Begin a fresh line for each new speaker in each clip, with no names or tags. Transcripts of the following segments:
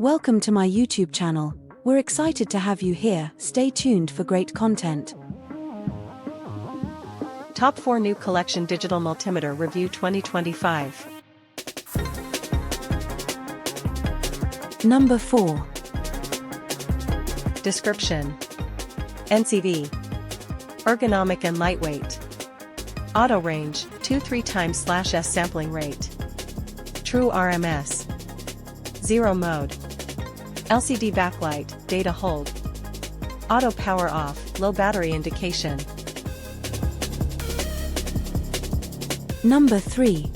Welcome to my YouTube channel. We're excited to have you here. Stay tuned for great content.
Top 4 New Collection Digital Multimeter Review 2025.
Number 4.
Description: NCV. Ergonomic and lightweight. Auto range, 2-3 times /S sampling rate. True RMS. Zero mode. LCD backlight, data hold. Auto power off, low battery indication.
Number 3.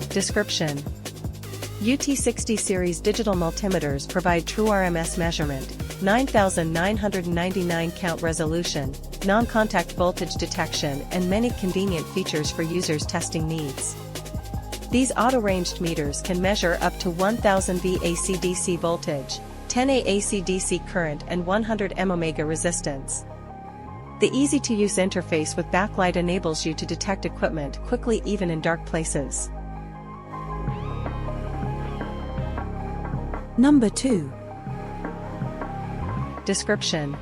Description: UT60 series digital multimeters provide true RMS measurement, 9,999 count resolution, non-contact voltage detection and many convenient features for users' testing needs. These auto-ranged meters can measure up to 1000 V AC/DC voltage, 10 A AC/DC current and 100 Omega resistance. The easy-to-use interface with backlight enables you to detect equipment quickly even in dark places.
Number 2.
Description: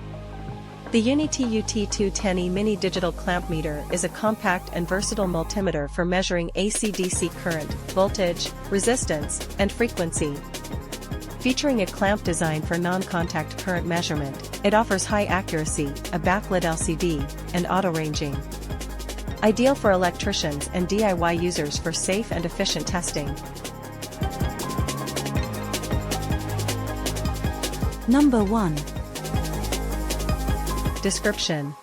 The Unity UT210E Mini Digital Clamp Meter is a compact and versatile multimeter for measuring AC/DC current, voltage, resistance, and frequency. Featuring a clamp design for non-contact current measurement, it offers high accuracy, a backlit LCD, and auto-ranging. Ideal for electricians and DIY users for safe and efficient testing.
Number 1.
Description: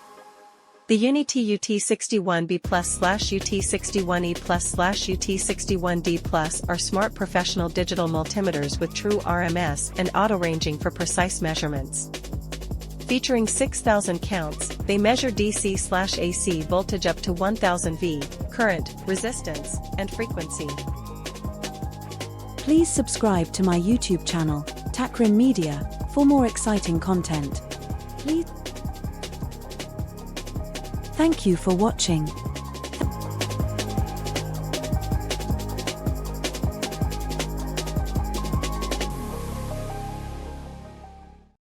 The Unity UT61B Plus/UT61E Plus/UT61D Plus are smart professional digital multimeters with true RMS and auto-ranging for precise measurements. Featuring 6,000 counts, they measure DC/AC voltage up to 1000 V, current, resistance, and frequency.
Please subscribe to my YouTube channel, Takrim Media, for more exciting content. Thank you for watching.